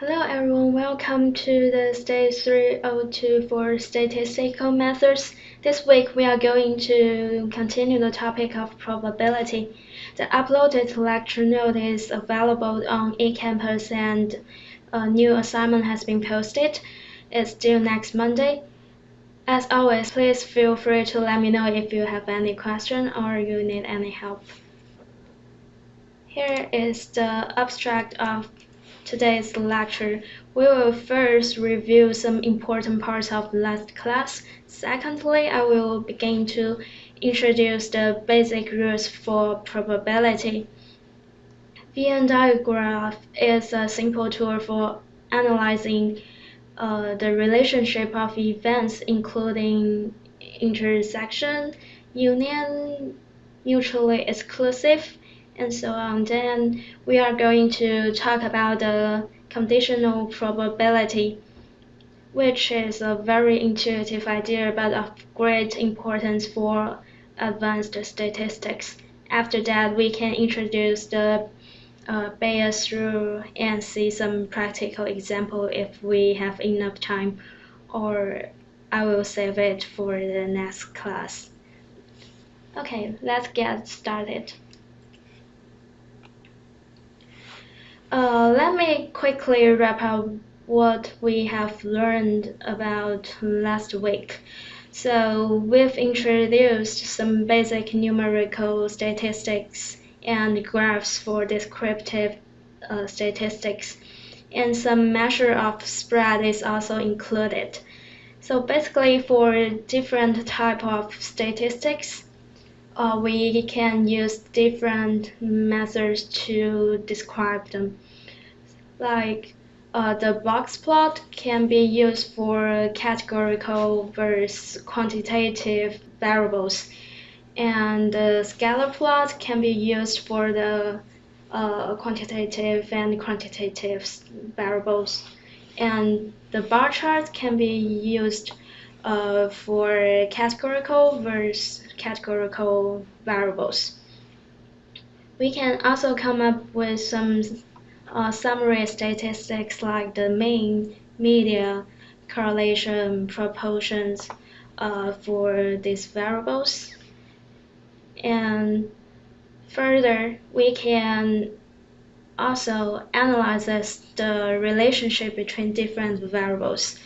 Hello everyone, welcome to the stage 302 for statistical methods. This week we are going to continue the topic of probability. The uploaded lecture note is available on eCampus and a new assignment has been posted. It's due next Monday. As always, please feel free to let me know if you have any question or you need any help. Here is the abstract of today's lecture. We will first review some important parts of last class. Secondly, I will begin to introduce the basic rules for probability. Venn diagram is a simple tool for analyzing the relationship of events, including intersection, union, mutually exclusive, and so on. Then we are going to talk about the conditional probability, which is a very intuitive idea but of great importance for advanced statistics. After that, we can introduce the Bayes rule and see some practical example if we have enough time, or I will save it for the next class. Okay, let's get started. Let me quickly wrap up what we have learned about last week. So we've introduced some basic numerical statistics and graphs for descriptive statistics, and some measure of spread is also included. So basically, for different type of statistics, we can use different methods to describe them. Like the box plot can be used for categorical versus quantitative variables, and the scalar plot can be used for the quantitative and quantitative variables, and the bar chart can be used for categorical versus categorical variables. We can also come up with some summary statistics like the mean, median, correlation, proportions for these variables. And further, we can also analyze the relationship between different variables.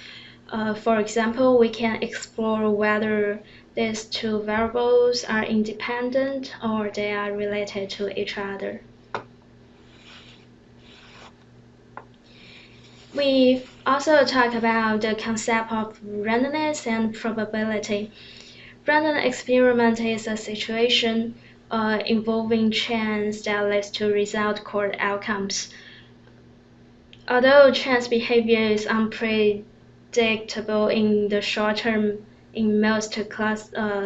For example, we can explore whether these two variables are independent or they are related to each other. We've also talked about the concept of randomness and probability. Random experiment is a situation involving chance that leads to result called outcomes. Although chance behavior is unpredictable in the short term in most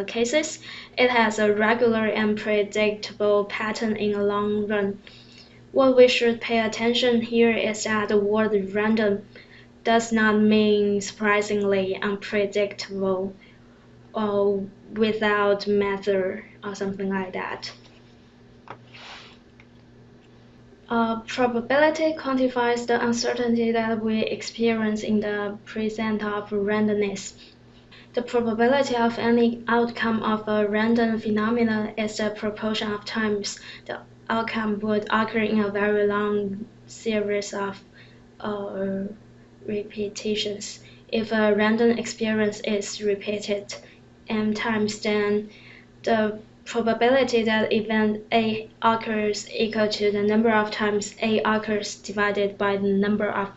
cases, it has a regular and predictable pattern in the long run. What we should pay attention here is that the word random does not mean surprisingly unpredictable or without method or something like that. Probability quantifies the uncertainty that we experience in the presence of randomness. The probability of any outcome of a random phenomenon is the proportion of times the outcome would occur in a very long series of repetitions. If a random experience is repeated m times, then the probability that event A occurs equal to the number of times A occurs divided by the number of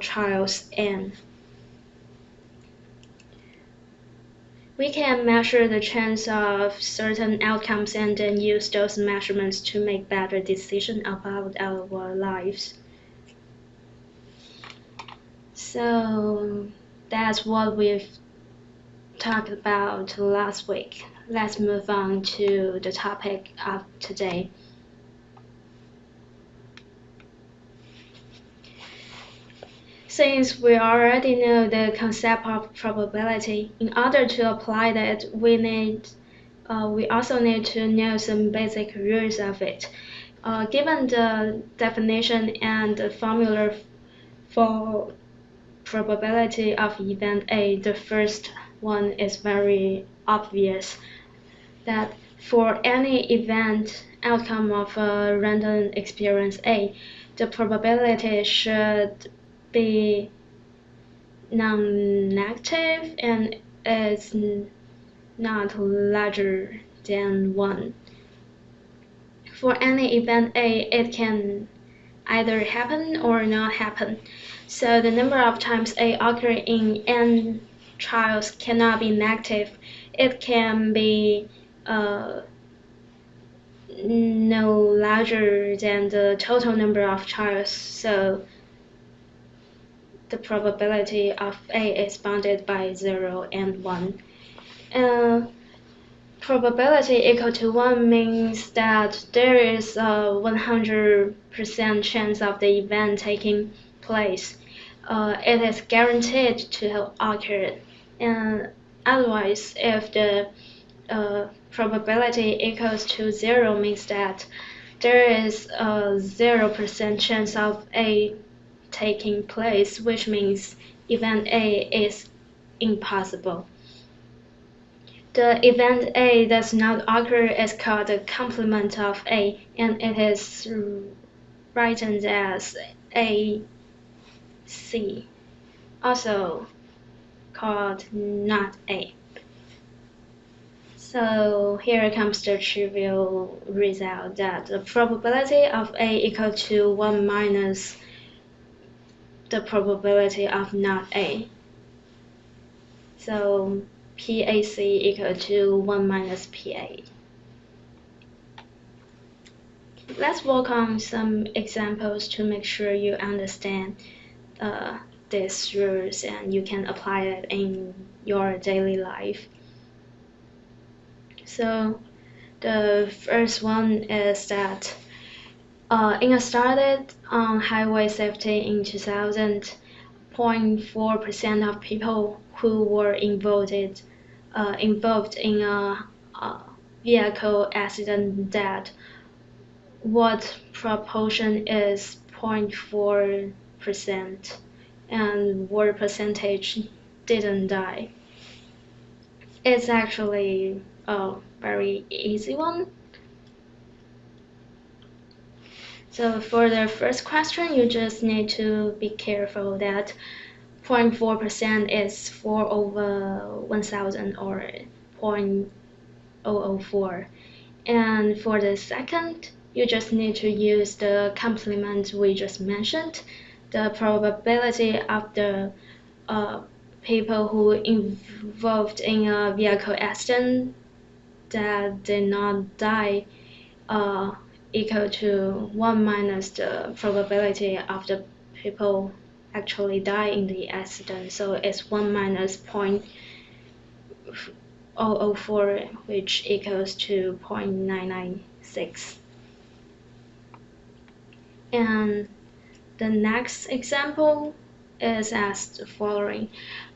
trials n. We can measure the chance of certain outcomes and then use those measurements to make better decisions about our lives. So that's what we've talked about last week. Let's move on to the topic of today. Since we already know the concept of probability, in order to apply that, we also need to know some basic rules of it. Given the definition and the formula For probability of event A, the first one is very obvious, that for any event outcome of a random experience A, the probability should be non-negative and is not larger than 1. For any event A, it can either happen or not happen. So the number of times A occur in n trials cannot be negative. It can be no larger than the total number of trials. So the probability of A is bounded by 0 and 1. Probability equal to 1 means that there is a 100% chance of the event taking place. It is guaranteed to occur. And otherwise, if the probability equals to 0 means that there is a 0% chance of A taking place, which means event A is impossible. The event A does not occur is called the complement of A, and it is written as AC, also called not A. So here comes the trivial result that the probability of A equal to 1 minus the probability of not A. So PAC equal to 1 minus PA. Let's work on some examples to make sure you understand these rules and you can apply it in your daily life. So the first one is that in a study on highway safety in 2000, 0.4% of people who were involved in a vehicle accident died. What proportion is 0.4%, and what percentage didn't die? It's actually a very easy one. So for the first question, you just need to be careful that 0.4% is 4 over 1,000 or 0.004. And for the second, you just need to use the complement we just mentioned. The probability of the people who involved in a vehicle accident that did not die equal to 1 minus the probability of the people actually die in the accident. So it's 1 minus 0.004, which equals to 0.996. And the next example is as the following.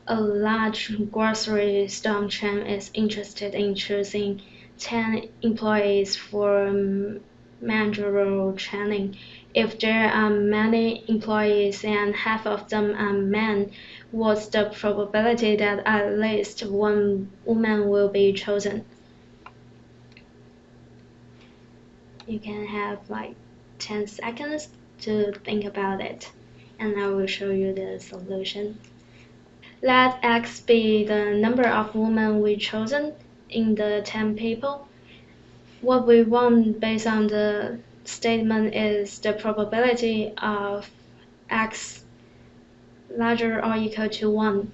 A large grocery store chain is interested in choosing 10 employees for managerial training. If there are many employees and half of them are men, what's the probability that at least one woman will be chosen? You can have like 10 seconds to think about it, and I will show you the solution. Let X be the number of women we chosen in the 10 people. What we want based on the statement is the probability of X larger or equal to 1.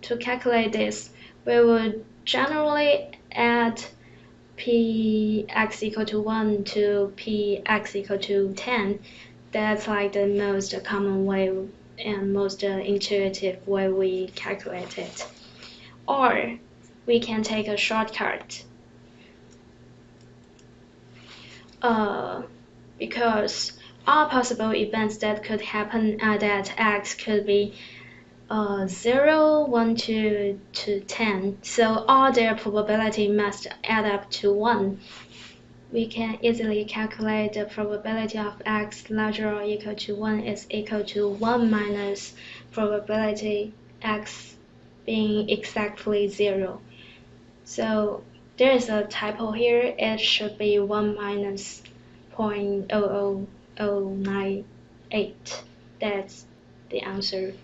To calculate this, we would generally add Px equal to 1 to Px equal to 10. That's like the most common way and most intuitive way we calculate it. Or we can take a shortcut. Because all possible events that could happen are that X could be 0, 1, 2 to 10. So all their probability must add up to 1. we can easily calculate the probability of x larger or equal to 1 is equal to 1 minus probability x being exactly 0. So there is a typo here. It should be 1 minus 0.00098. That's the answer.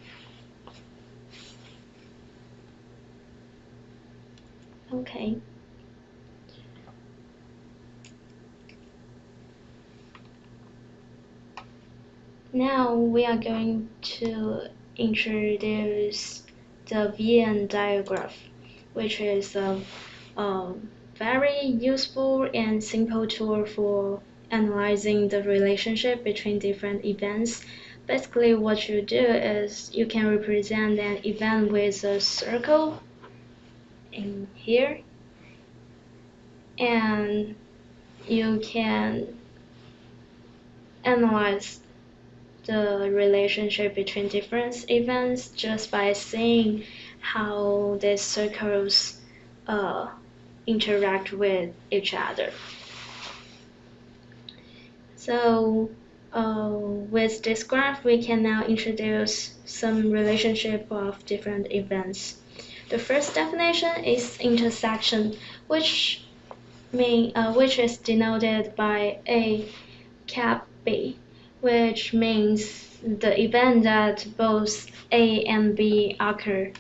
Okay. Now we are going to introduce the Venn diagram, which is a very useful and simple tool for analyzing the relationship between different events. Basically, what you do is you can represent an event with a circle in here, and you can analyze the relationship between different events just by seeing how these circles interact with each other. So with this graph, we can now introduce some relationship of different events. The first definition is intersection, which is denoted by A cap B, which means the event that both A and B occur.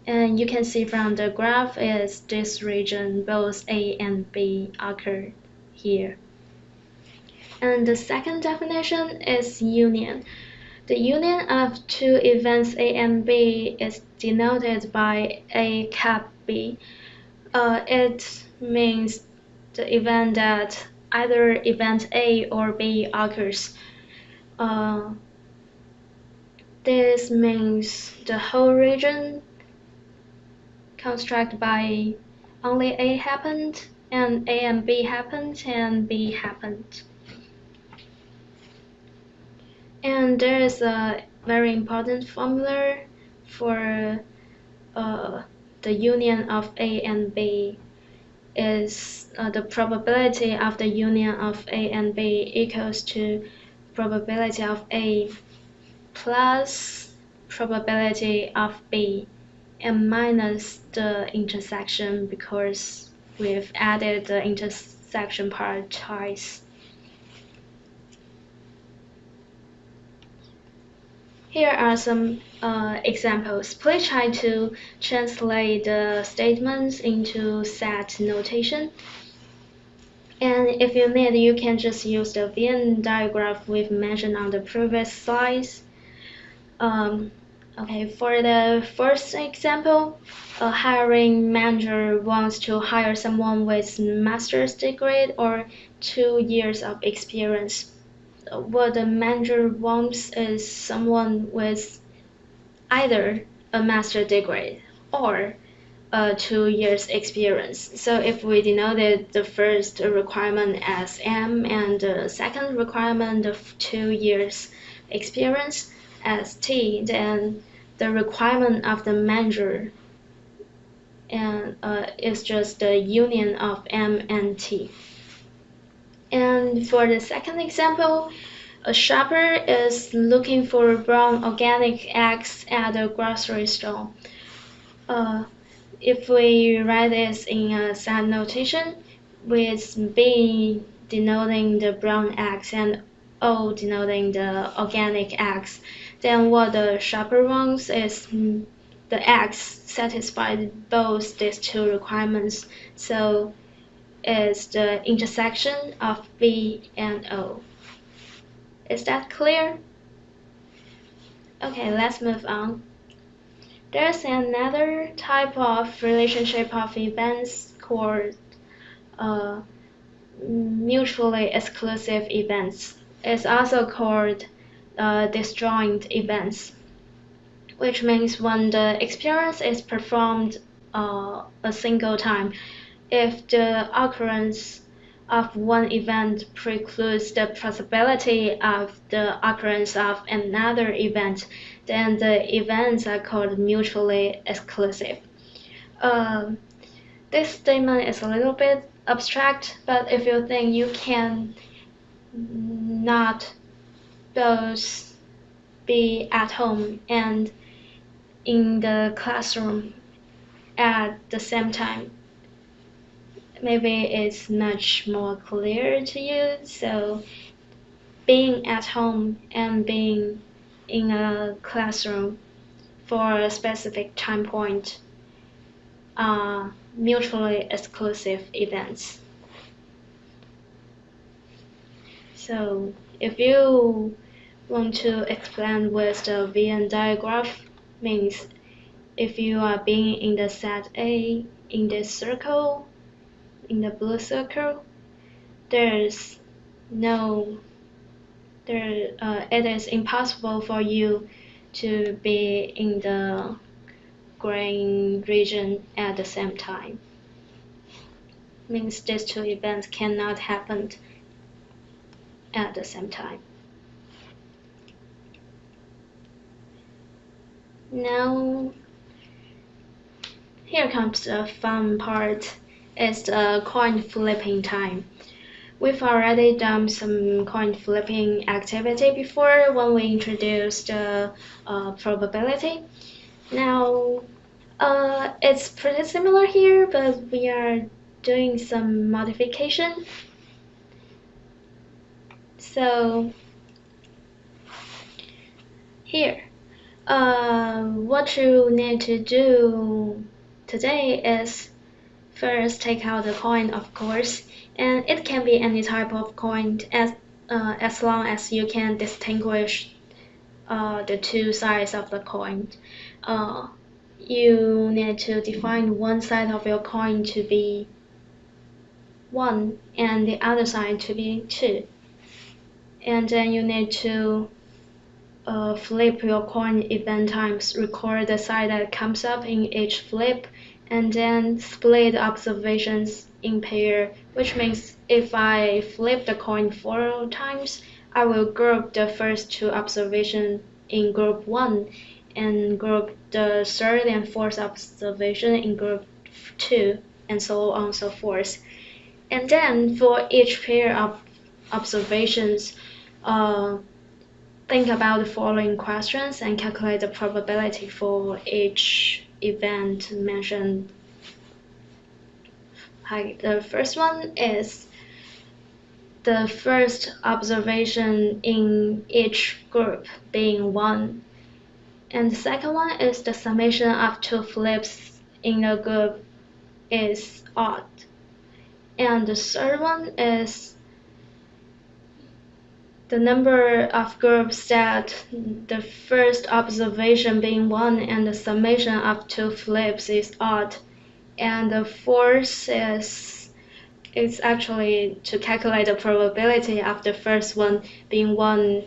And you can see from the graph is this region, both A and B occur here. And the second definition is union. The union of two events A and B is denoted by A cap B. It means the event that either event A or B occurs. This means the whole region constructed by only A happened, and A and B happened, and B happened. And there is a very important formula for the union of A and B is the probability of the union of A and B equals to probability of A plus probability of B and minus the intersection because we've added the intersection part twice. Here are some examples. Please try to translate the statements into set notation. And if you need, you can just use the Venn diagram we've mentioned on the previous slides. Okay, for the first example, a hiring manager wants to hire someone with master's degree or 2 years of experience. What the manager wants is someone with either a master's degree or 2 years experience. So if we denoted the first requirement as M and the second requirement of 2 years experience as T, then the requirement of the manager and is just the union of M and T. And for the second example, a shopper is looking for brown organic eggs at a grocery store. If we write this in a set notation, with B denoting the brown eggs and O denoting the organic eggs, then what the shopper wants is the eggs satisfy both these two requirements. So it's the intersection of B and O. Is that clear? Okay, let's move on. There's another type of relationship of events called mutually exclusive events. It's also called disjoint events, which means when the experience is performed a single time, if the occurrence of one event precludes the possibility of the occurrence of another event, then the events are called mutually exclusive. This statement is a little bit abstract, but if you think you can not both be at home and in the classroom at the same time, maybe it's much more clear to you. So being at home and being in a classroom for a specific time point are mutually exclusive events. So if you want to explain with the Venn diagram, means if you are being in the set A in this circle, in the blue circle, there's no it is impossible for you to be in the green region at the same time. Means these two events cannot happen at the same time. Now, here comes the fun part. It's the coin flipping time. We've already done some coin flipping activity before when we introduced the probability. Now, it's pretty similar here, but we are doing some modification. So, here, what you need to do today is first take out the coin, of course, and it can be any type of coin as long as you can distinguish the two sides of the coin. You need to define one side of your coin to be 1 and the other side to be 2. And then you need to flip your coin event times, record the side that comes up in each flip, and then split observations in pair, which means if I flip the coin 4 times, I will group the first 2 observations in group 1 and group the third and fourth observation in group 2, and so on and so forth. And then for each pair of observations, think about the following questions and calculate the probability for each event mentioned. The first one is the first observation in each group being 1. And the second one is the summation of 2 flips in a group is odd. And the third one is the number of groups that the first observation being 1 and the summation of 2 flips is odd. And the fourth is actually to calculate the probability of the first one being 1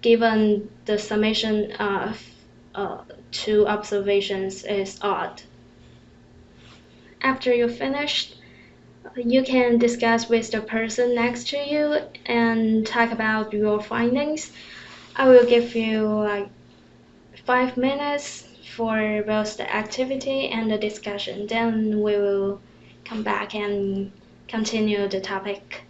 given the summation of 2 observations is odd. After you finish, you can discuss with the person next to you and talk about your findings. I will give you like 5 minutes for both the activity and the discussion. Then we will come back and continue the topic.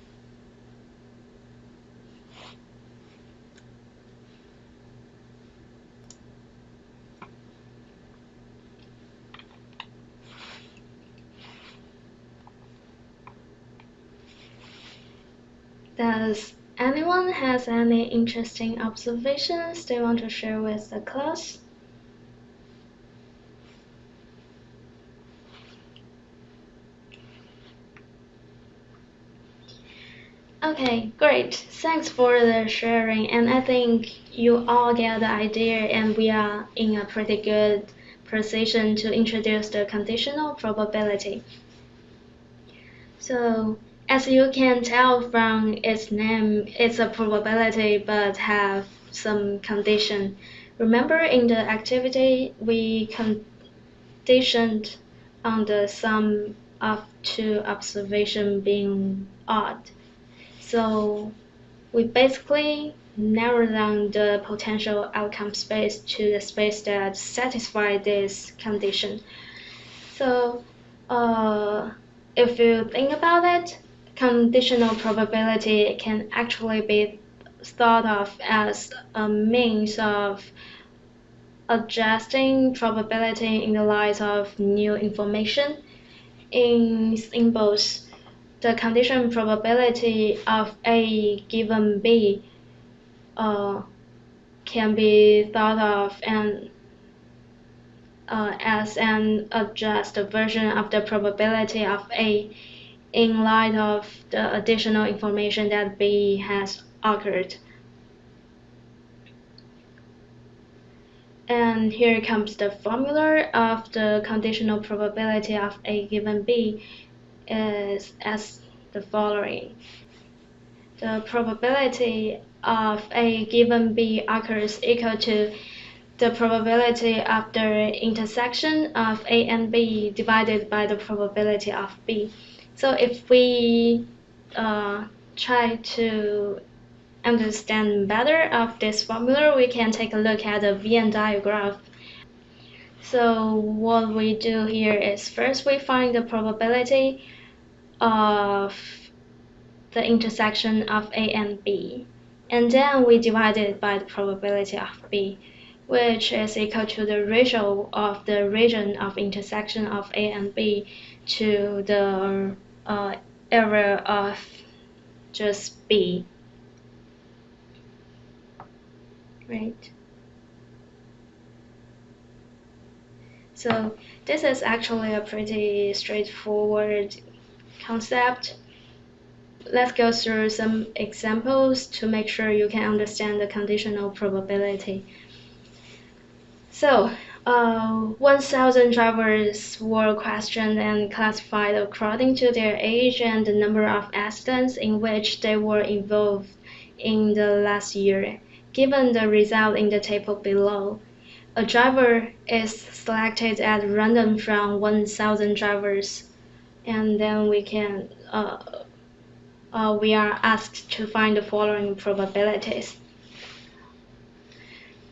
Does anyone has any interesting observations they want to share with the class? Okay, great. Thanks for the sharing, and I think you all get the idea, and we are in a pretty good position to introduce the conditional probability. So, as you can tell from its name, it's a probability but have some condition. Remember in the activity, we conditioned on the sum of 2 observations being odd. So we basically narrow down the potential outcome space to the space that satisfies this condition. So if you think about it, conditional probability can actually be thought of as a means of adjusting probability in the light of new information. In symbols, the condition probability of A given B can be thought of as an adjusted version of the probability of A in light of the additional information that B has occurred. And here comes the formula of the conditional probability of A given B is as the following. The probability of A given B occurs equal to the probability of the intersection of A and B divided by the probability of B. So if we try to understand better of this formula, we can take a look at the Venn diagram. So what we do here is first we find the probability of the intersection of A and B, and then we divide it by the probability of B, which is equal to the ratio of the region of intersection of A and B to the area of just B. Right? So this is actually a pretty straightforward concept. Let's go through some examples to make sure you can understand the conditional probability. So, 1,000 drivers were questioned and classified according to their age and the number of accidents in which they were involved in the last year. Given the result in the table below, a driver is selected at random from 1,000 drivers, and then we are asked to find the following probabilities.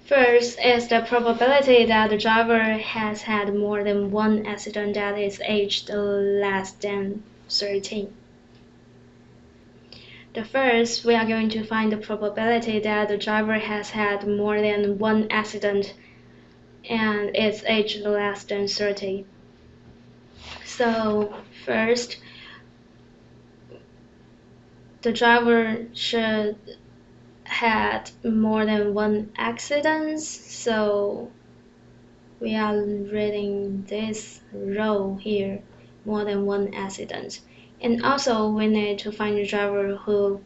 First is the probability that the driver has had more than one accident that is aged less than 13. The first, we are going to find the probability that the driver has had more than one accident and is aged less than 30. So first, the driver should had more than one accident, so we are reading this row here, more than one accident. And also we need to find a driver who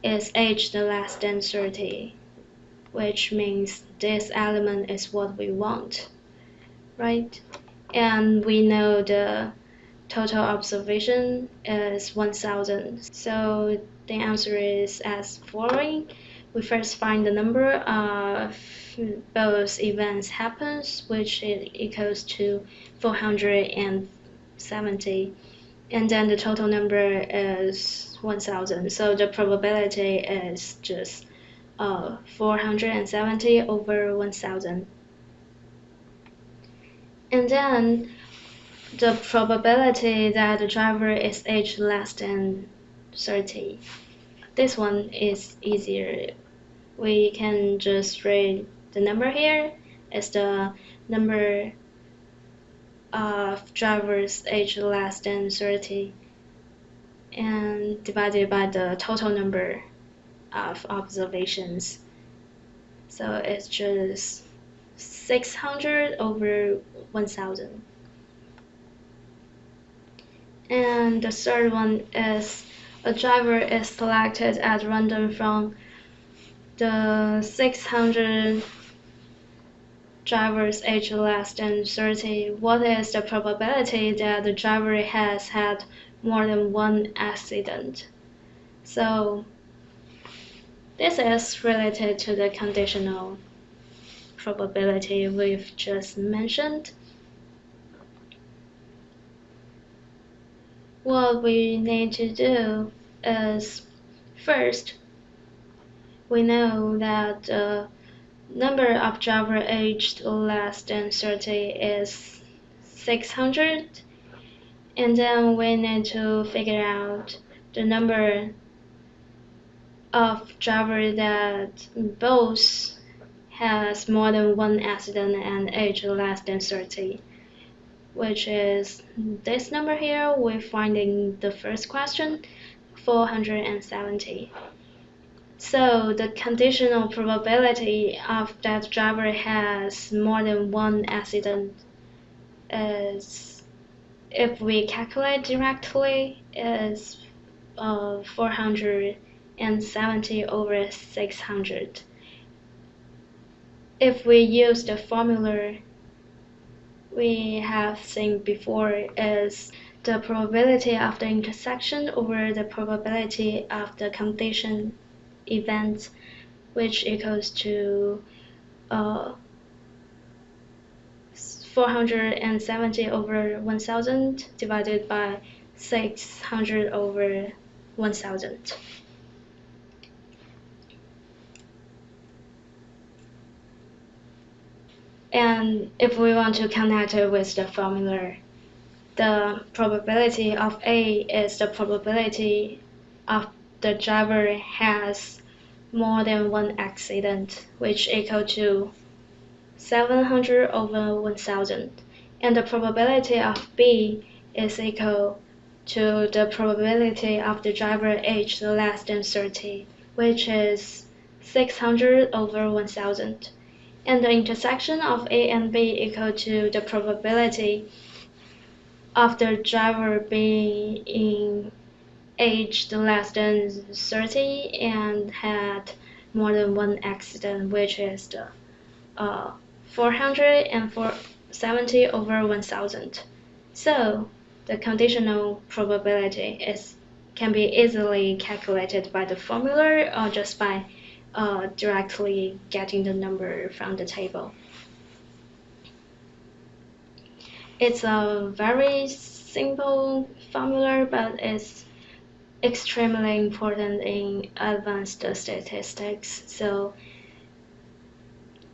is aged less than 30, which means this element is what we want, right? And we know the total observation is 1,000. So the answer is as following. We first find the number of both events happens, which is equals to 470. And then the total number is 1,000. So the probability is just 470 over 1,000. And then the probability that the driver is aged less than 30. This one is easier. We can just read the number here is the number of drivers aged less than 30 and divided by the total number of observations. So it's just 600 over 1,000. And the third one is a driver is selected at random from the 600 drivers aged less than 30. What is the probability that the driver has had more than one accident? So this is related to the conditional probability we've just mentioned. What we need to do is first, we know that the number of drivers aged less than 30 is 600, And then we need to figure out the number of drivers that both has more than one accident and age less than 30, which is this number here we find in the first question, 470. So the conditional probability of that driver has more than one accident is, if we calculate directly, is 470 over 600. If we use the formula we have seen before, is the probability of the intersection over the probability of the condition event, which equals to 470 over 1000 divided by 600 over 1000. And if we want to connect it with the formula, the probability of A is the probability of the driver has more than one accident, which equal to 700 over 1000. And the probability of B is equal to the probability of the driver age less than 30, which is 600 over 1000. And the intersection of A and B equal to the probability of the driver being in aged less than 30 and had more than one accident, which is the 470 over 1000. So the conditional probability can be easily calculated by the formula or just by directly getting the number from the table. It's a very simple formula, but it's extremely important in advanced statistics, so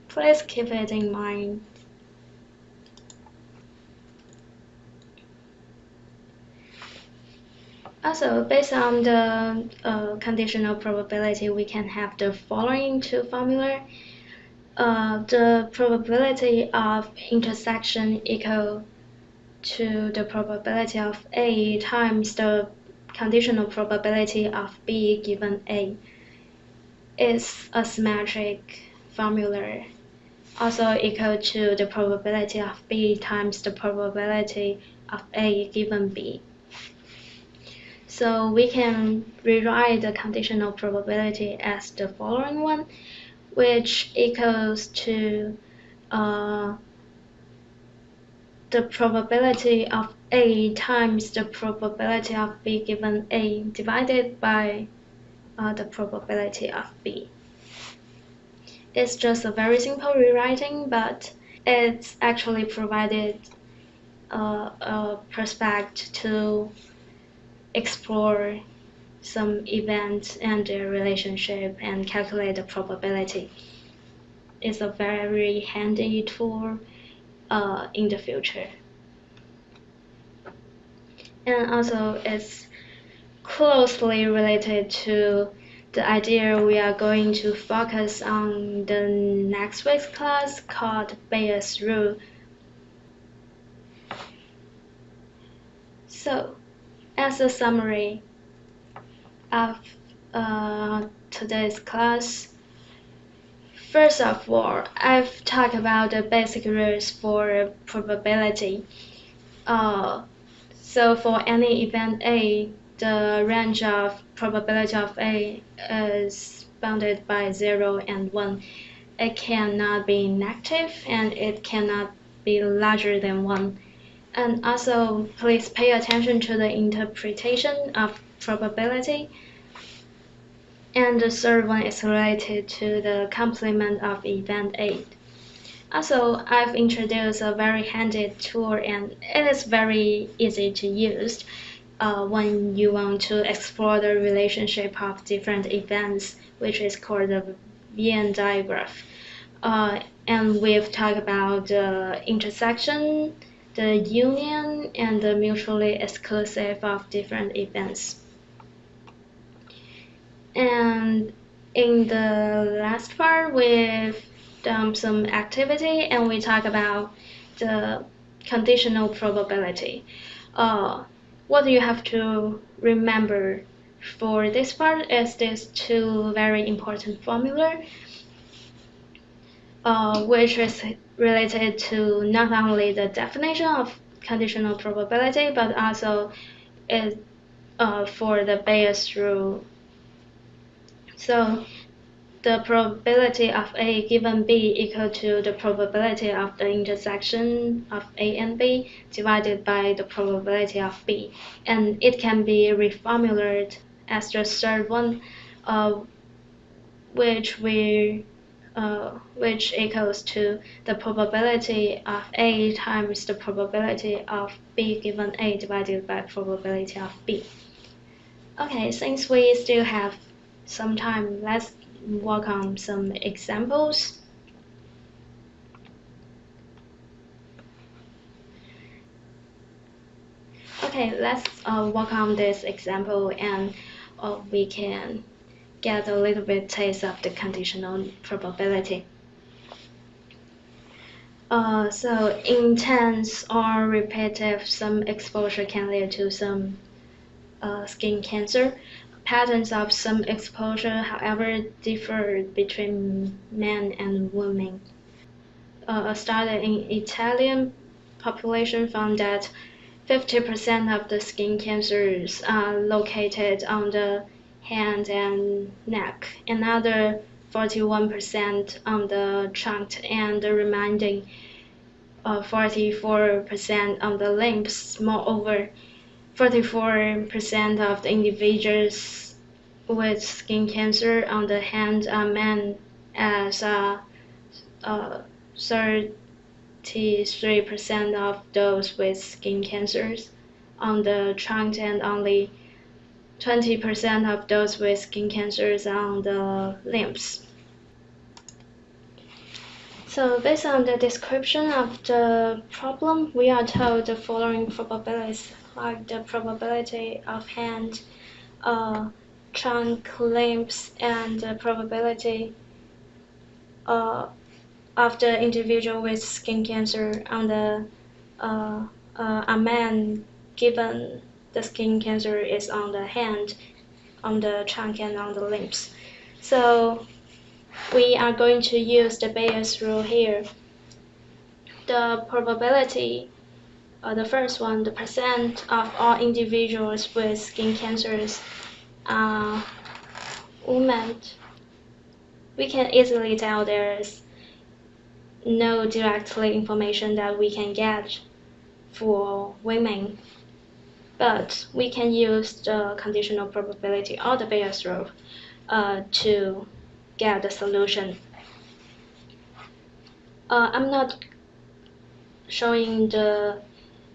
please keep it in mind. Also, based on the conditional probability, we can have the following two formula. The probability of intersection equal to the probability of A times the conditional probability of B given A is a symmetric formula, also equal to the probability of B times the probability of A given B. So we can rewrite the conditional probability as the following one, which equals to the probability of A times the probability of B given A divided by the probability of B. It's just a very simple rewriting, but it's actually provided a prospect to explore some events and their relationship and calculate the probability. It's a very handy tool in the future. And also it's closely related to the idea we are going to focus on the next week's class called Bayes' rule. So, as a summary of today's class, first of all, I've talked about the basic rules for probability. So for any event A, the range of probability of A is bounded by 0 and 1. It cannot be negative and it cannot be larger than 1. And also, please pay attention to the interpretation of probability. And the third one is related to the complement of event A. Also, I've introduced a very handy tool and it is very easy to use when you want to explore the relationship of different events, which is called the Venn diagram. And we've talked about the intersection the union and the mutually exclusive of different events. And in the last part, we've done some activity and we talk about the conditional probability. What you have to remember for this part is these two very important formula, which is related to not only the definition of conditional probability, but also is for the Bayes rule. So the probability of A given B equal to the probability of the intersection of A and B divided by the probability of B. And it can be reformulated as the third one, which equals to the probability of A times the probability of B given A divided by probability of B. Okay, since we still have some time, let's work on some examples. Okay, let's work on this example and we can get a little bit taste of the conditional probability. So intense or repetitive sun exposure can lead to some skin cancer. Patterns of sun exposure, however, differ between men and women. A study in Italian population found that 50% of the skin cancers are located on the hand and neck, another 41% on the trunk, and the remaining 44% on the limbs. Moreover, 44% of the individuals with skin cancer on the hand are men, as 33% of those with skin cancers on the trunk, and only 20% of those with skin cancers on the limbs. So based on the description of the problem, we are told the following probabilities, like the probability of hand, trunk, limbs, and the probability of the individual with skin cancer on the a man given the skin cancer is on the hand, on the trunk, and on the limbs. So we are going to use the Bayes rule here. The probability, the first one, the percent of all individuals with skin cancers are women. We can easily tell there's no directly information that we can get for women, but we can use the conditional probability or the Bayes rule to get the solution. I'm not showing the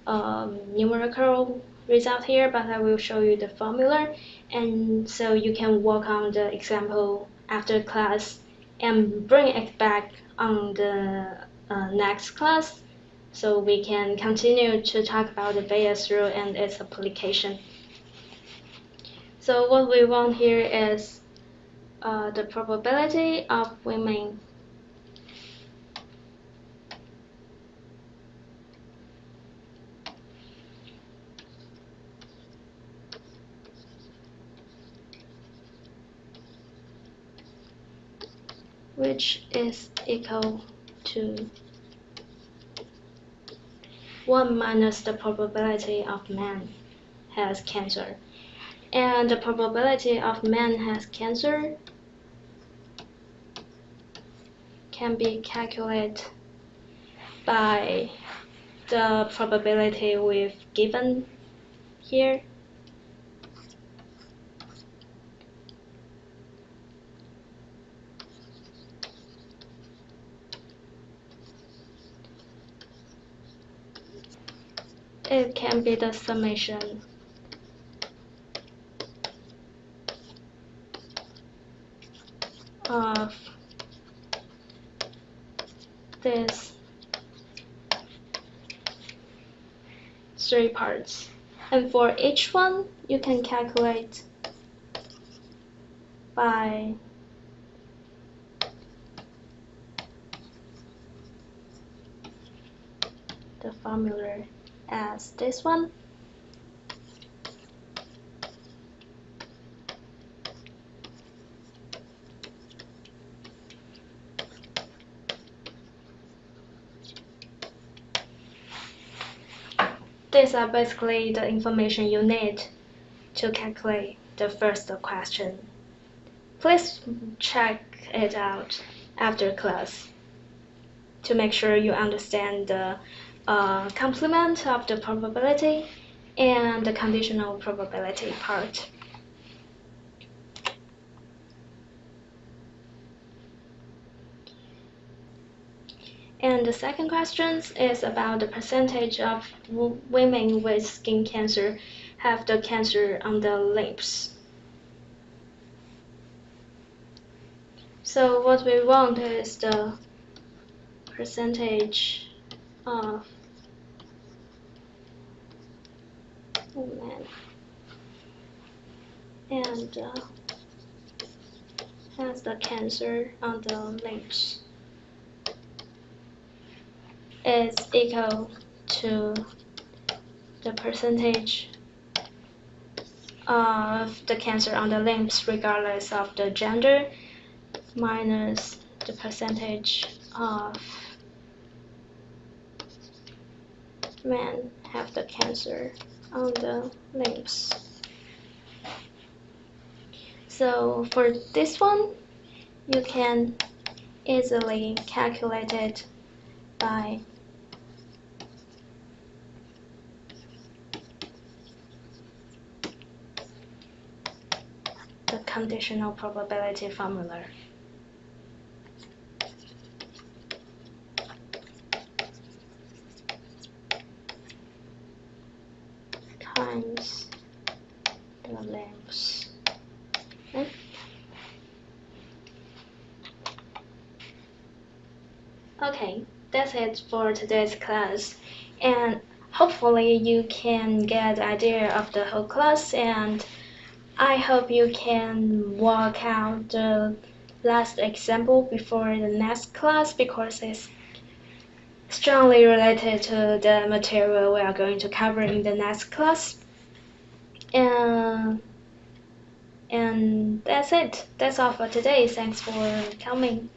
numerical result here, but I will show you the formula, and so you can work on the example after class and bring it back on the next class, so we can continue to talk about the Bayes rule and its application. So what we want here is the probability of women which is equal to 1 minus the probability of man has cancer. And the probability of man has cancer can be calculated by the probability we've given here. It can be the summation of this 3 parts. And for each one, you can calculate by the formula as this one. These are basically the information you need to calculate the first question. Please check it out after class to make sure you understand the complement of the probability and the conditional probability part. And the second question is about the percentage of women with skin cancer have the cancer on the lips. So what we want is the percentage of women and has the cancer on the lips is equal to the percentage of the cancer on the limbs regardless of the gender minus the percentage of men have the cancer on the limbs. So for this one, you can easily calculate it by the conditional probability formula. Times the lengths. Okay, that's it for today's class, and hopefully you can get the idea of the whole class, and I hope you can work out the last example before the next class because it's strongly related to the material we are going to cover in the next class. And that's it. That's all for today. Thanks for coming.